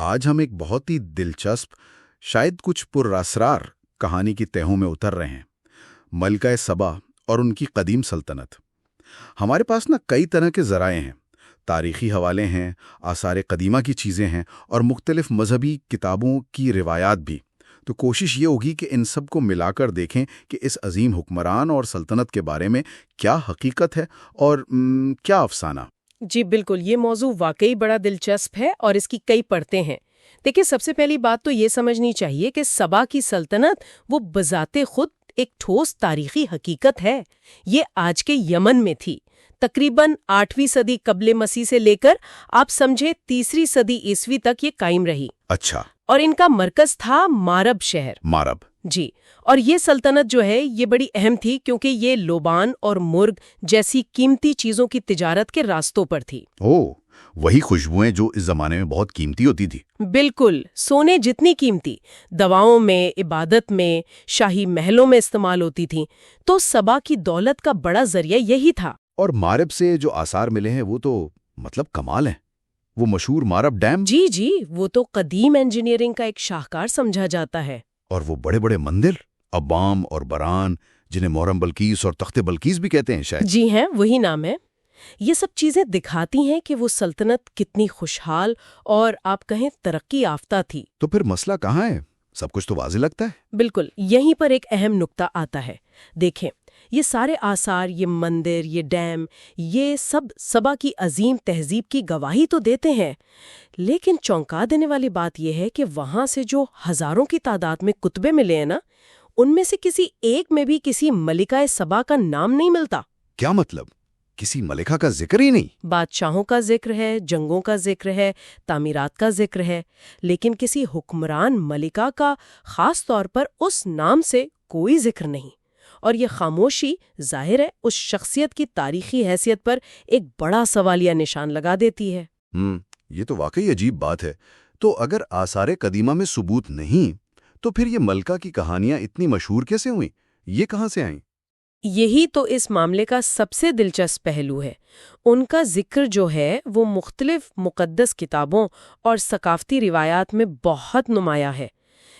آج ہم ایک بہت ہی دلچسپ، شاید کچھ پراسرار کہانی کی تہوں میں اتر رہے ہیں، ملکہ سبا اور ان کی قدیم سلطنت۔ ہمارے پاس کئی طرح کے ذرائع ہیں، تاریخی حوالے ہیں، آثار قدیمہ کی چیزیں ہیں اور مختلف مذہبی کتابوں کی روایات بھی۔ تو کوشش یہ ہوگی کہ ان سب کو ملا کر دیکھیں کہ اس عظیم حکمران اور سلطنت کے بارے میں کیا حقیقت ہے اور کیا افسانہ۔ جی بالکل، یہ موضوع واقعی بڑا دلچسپ ہے اور اس کی کئی پرتیں ہیں۔ دیکھیں، سب سے پہلی بات تو یہ سمجھنی چاہیے کہ سبا کی سلطنت وہ بذات خود ایک ٹھوس تاریخی حقیقت ہے۔ یہ آج کے یمن میں تھی، تقریباً 8ویں صدی قبل مسیح سے لے کر آپ سمجھے 3 صدی عیسوی تک یہ قائم رہی۔ اچھا۔ اور ان کا مرکز تھا مارب شہر۔ مارب، جی، اور یہ سلطنت جو ہے یہ بڑی اہم تھی کیونکہ یہ لوبان اور مرغ جیسی قیمتی چیزوں کی تجارت کے راستوں پر تھی۔ وہی خوشبوئیں جو اس زمانے میں بہت قیمتی ہوتی تھی۔ بالکل، سونے جتنی قیمتی، دواؤں میں، عبادت میں، شاہی محلوں میں استعمال ہوتی تھیں۔ تو سبا کی دولت کا بڑا ذریعہ یہی تھا۔ اور مارب سے جو آثار ملے ہیں وہ تو کمال ہیں۔ وہ مشہور مارب ڈیم، جی، وہ تو قدیم انجینئرنگ کا ایک شاہکار سمجھا جاتا ہے۔ اور وہ بڑے بڑے مندر، ابام اور بران، جنہیں مورم بلقیس اور تخت بلقیس بھی کہتے ہیں شاید۔ جی ہیں، وہی نام ہے۔ یہ سب چیزیں دکھاتی ہیں کہ وہ سلطنت کتنی خوشحال اور آپ کہیں ترقی یافتہ تھی۔ تو پھر مسئلہ کہاں ہے؟ سب کچھ تو واضح لگتا ہے۔ بالکل، یہیں پر ایک اہم نکتہ آتا ہے۔ دیکھیں، یہ سارے آثار، یہ مندر، یہ ڈیم، یہ سب سبا کی عظیم تہذیب کی گواہی تو دیتے ہیں، لیکن چونکا دینے والی بات یہ ہے کہ وہاں سے جو ہزاروں کی تعداد میں کتبے ملے ہیں ان میں سے کسی ایک میں بھی کسی ملکہ سبا کا نام نہیں ملتا۔ کیا مطلب؟ کسی ملکہ کا ذکر ہی نہیں؟ بادشاہوں کا ذکر ہے، جنگوں کا ذکر ہے، تعمیرات کا ذکر ہے، لیکن کسی حکمران ملکہ کا خاص طور پر اس نام سے کوئی ذکر نہیں۔ اور یہ خاموشی ظاہر ہے اس شخصیت کی تاریخی حیثیت پر ایک بڑا سوالیہ نشان لگا دیتی ہے۔ یہ تو واقعی عجیب بات ہے۔ تو اگر آثار قدیمہ میں ثبوت نہیں تو پھر یہ ملکہ کی کہانیاں اتنی مشہور کیسے ہوئیں؟ یہ کہاں سے آئیں؟ یہی تو اس معاملے کا سب سے دلچسپ پہلو ہے۔ ان کا ذکر جو ہے وہ مختلف مقدس کتابوں اور ثقافتی روایات میں بہت نمایاں ہے۔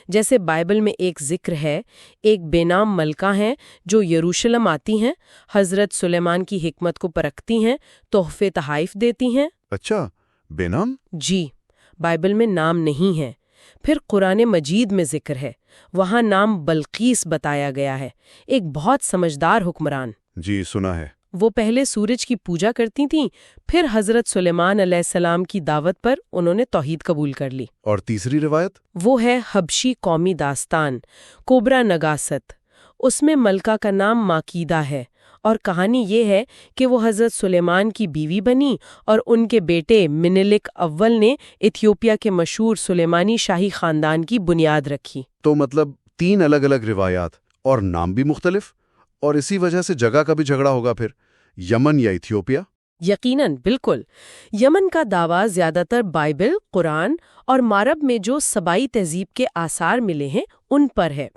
جیسے بائبل میں ایک ذکر ہے، ایک بے نام ملکہ ہیں جو یروشلم آتی ہیں، حضرت سلیمان کی حکمت کو پرکھتی ہیں، تحفے تحائف دیتی ہیں۔ اچھا، بے نام؟ جی، بائبل میں نام نہیں ہے۔ پھر قرآن مجید میں ذکر ہے، وہاں نام بلقیس بتایا گیا ہے، ایک بہت سمجھدار حکمران۔ جی، سنا ہے۔ وہ پہلے سورج کی پوجا کرتی تھیں، پھر حضرت سلیمان علیہ السلام کی دعوت پر انہوں نے توحید قبول کر لی۔ اور تیسری روایت؟ وہ ہے حبشی قومی داستان، کوبرا نگاست۔ اس میں ملکہ کا نام ماکیدہ ہے، اور کہانی یہ ہے کہ وہ حضرت سلیمان کی بیوی بنی اور ان کے بیٹے منیلک اول نے ایتھیوپیا کے مشہور سلیمانی شاہی خاندان کی بنیاد رکھی۔ تو مطلب 3 الگ الگ روایات اور نام بھی مختلف، اور اسی وجہ سے جگہ کا بھی جھگڑا ہوگا پھر، یمن یا ایتھیوپیا؟ یقیناً، بالکل۔ یمن کا دعویٰ زیادہ تر بائبل، قرآن اور مارب میں جو سبائی تہذیب کے آثار ملے ہیں ان پر ہے۔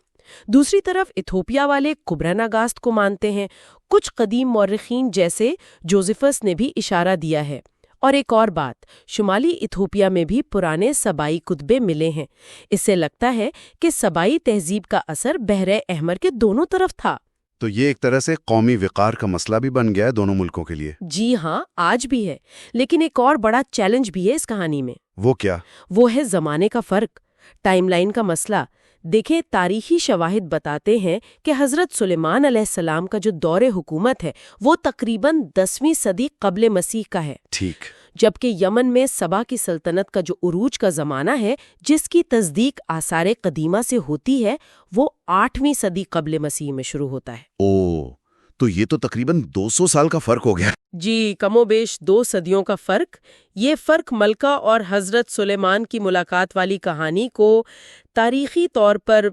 دوسری طرف ایتھوپیا والے کوبرا نگاست کو مانتے ہیں۔ کچھ قدیم مورخین جیسے جوزفس نے بھی اشارہ دیا ہے۔ اور ایک اور بات، شمالی ایتھوپیا میں بھی پرانے سبائی کتبے ملے ہیں۔ اس سے لگتا ہے کہ سبائی تہذیب کا اثر بحر احمر کے دونوں طرف تھا۔ تو یہ ایک طرح سے قومی وقار کا مسئلہ بھی بن گیا ہے دونوں ملکوں کے لیے۔ جی ہاں، آج بھی ہے، لیکن ایک اور بڑا چیلنج بھی ہے اس کہانی میں۔ وہ کیا؟ وہ ہے زمانے کا فرق، ٹائم لائن کا مسئلہ۔ دیکھیں، تاریخی شواہد بتاتے ہیں کہ حضرت سلیمان علیہ السلام کا جو دور حکومت ہے وہ تقریباً 10ویں صدی قبل مسیح کا ہے۔ ٹھیک۔ جبکہ یمن میں سبا کی سلطنت کا جو عروج کا زمانہ ہے، جس کی تصدیق آثار قدیمہ سے ہوتی ہے، وہ 8ویں صدی قبل مسیح میں شروع ہوتا ہے۔ تو یہ تو تقریباً 200 سال کا فرق ہو گیا۔ جی، کم و بیش 2 صدیوں کا فرق۔ یہ فرق ملکہ اور حضرت سلیمان کی ملاقات والی کہانی کو تاریخی طور پر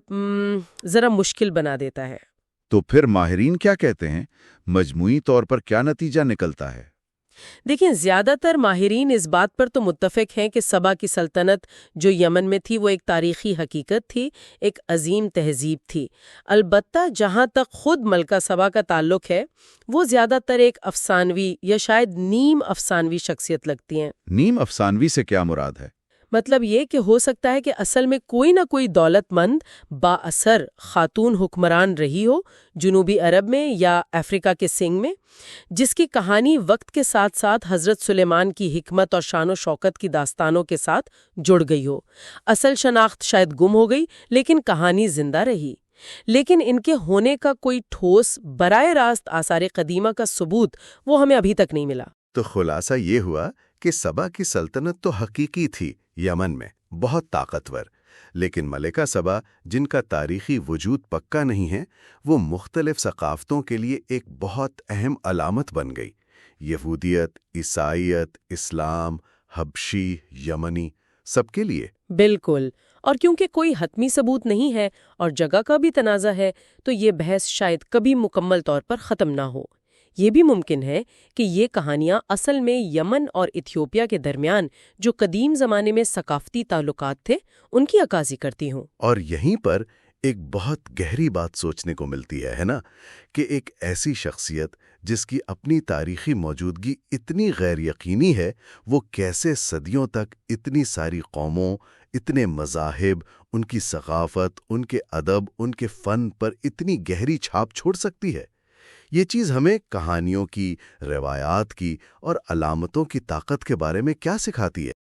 ذرا مشکل بنا دیتا ہے۔ تو پھر ماہرین کیا کہتے ہیں؟ مجموعی طور پر کیا نتیجہ نکلتا ہے؟ دیکھیں، زیادہ تر ماہرین اس بات پر تو متفق ہیں کہ سبا کی سلطنت جو یمن میں تھی وہ ایک تاریخی حقیقت تھی، ایک عظیم تہذیب تھی۔ البتہ جہاں تک خود ملکہ سبا کا تعلق ہے، وہ زیادہ تر ایک افسانوی یا شاید نیم افسانوی شخصیت لگتی ہیں۔ نیم افسانوی سے کیا مراد ہے؟ مطلب یہ کہ ہو سکتا ہے کہ اصل میں کوئی نہ کوئی دولت مند با اثر خاتون حکمران رہی ہو جنوبی عرب میں یا افریقہ کے سنگ میں، جس کی کہانی وقت کے ساتھ ساتھ حضرت سلیمان کی حکمت اور شان و شوکت کی داستانوں کے ساتھ جڑ گئی ہو۔ اصل شناخت شاید گم ہو گئی لیکن کہانی زندہ رہی۔ لیکن ان کے ہونے کا کوئی ٹھوس براہ راست آثار قدیمہ کا ثبوت وہ ہمیں ابھی تک نہیں ملا۔ تو خلاصہ یہ ہوا کہ سبا کی سلطنت تو حقیقی تھی یمن میں، بہت طاقتور، لیکن ملکہ سبا جن کا تاریخی وجود پکا نہیں ہے، وہ مختلف ثقافتوں کے لیے ایک بہت اہم علامت بن گئی۔ یہودیت، عیسائیت، اسلام، حبشی، یمنی، سب کے لیے۔ بالکل، اور کیونکہ کوئی حتمی ثبوت نہیں ہے اور جگہ کا بھی تنازع ہے تو یہ بحث شاید کبھی مکمل طور پر ختم نہ ہو۔ یہ بھی ممکن ہے کہ یہ کہانیاں اصل میں یمن اور ایتھیوپیا کے درمیان جو قدیم زمانے میں ثقافتی تعلقات تھے ان کی عکاسی کرتی ہوں۔ اور یہیں پر ایک بہت گہری بات سوچنے کو ملتی ہے نا، کہ ایک ایسی شخصیت جس کی اپنی تاریخی موجودگی اتنی غیر یقینی ہے، وہ کیسے صدیوں تک اتنی ساری قوموں، اتنے مذاہب، ان کی ثقافت، ان کے ادب، ان کے فن پر اتنی گہری چھاپ چھوڑ سکتی ہے۔ یہ چیز ہمیں کہانیوں کی، روایات کی اور علامتوں کی طاقت کے بارے میں کیا سکھاتی ہے؟